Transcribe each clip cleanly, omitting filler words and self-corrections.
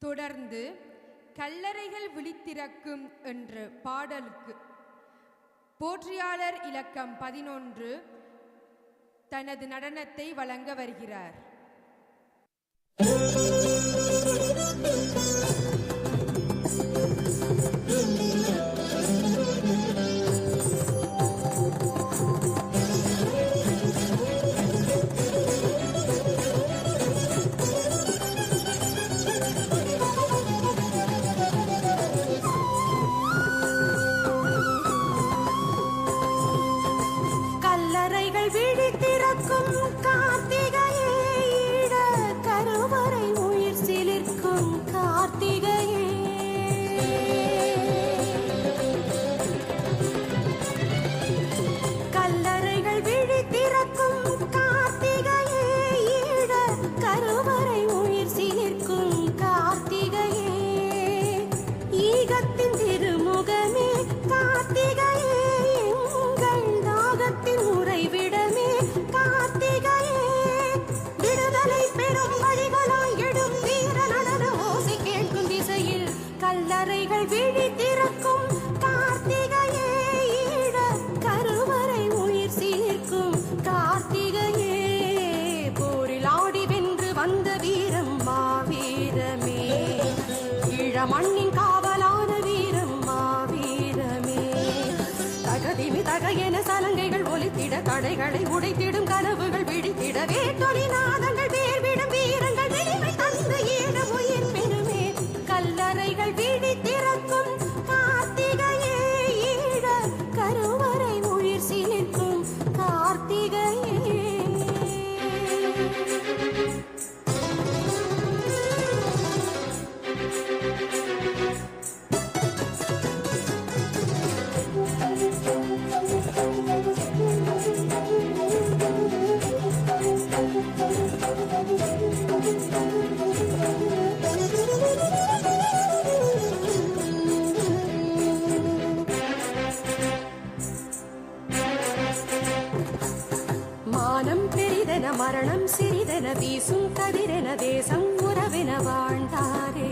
தொடர்ந்து கல்லறைகள் விழித்திறக்கும் என்ற பாடலுக்கு போற்றியாளர் இலக்கம் 11 தனது நடனத்தை வழங்க வருகிறார். கல்லறைகள் விழித்திறக்கும் கார்த்திகையே, ஈழ கருவறை உயிர் சிலிர்க்கும் கார்த்திகையே. கல்லறைகள் விழித்திறக்கும் கார்த்திகையே, ஈழ கருவறை உயிர் சிலிர்க்கும் கார்த்திகையே. ஈகத்தின் திருமுகமே கார்த்திகையே, உறைவிடமே கார்த்திகையே. விடுதலை பெறும் வழிகளாய் எழும் வீர நடன ஓசை கேட்கும் திசையில் கல்லறைகள் விழித்திறக்கும் கார்த்திகையே, ஈழ கருவறை உயிர் சீர்க்கும் கார்த்திகையே. போரில் ஆடி வென்று வந்த வீரம் மாவீரமே, ஈழ மண்ணின் காவலான வீரம் மாவீரமே. தகதிமி தகையென சலங்கைகள் ஒலித்திட, தடைகளை உடைத்திடும் கனவுகள் விழித்திட, வேட்டொலி நாதங்கள் வேர்விடும் வீரங்கள் வெளிமை தந்து ஈழ உயிர் பெருமே. கல்லறைகள் விழித்திறக்கும் கார்த்திகையே, ஈழ கருவறை உயிர் சிலிர்க்கும் கார்த்திகையே. மானம் பெரிதென மரணம் சிறிதென வீசும் கதிரென தேசம் உறவென வாழ்ந்தாரே.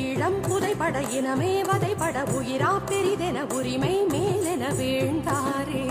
ஈழம் புதைபட இனமே வதைபட உயிரா பெரிதென உரிமை மேலென வீழ்ந்தாரே.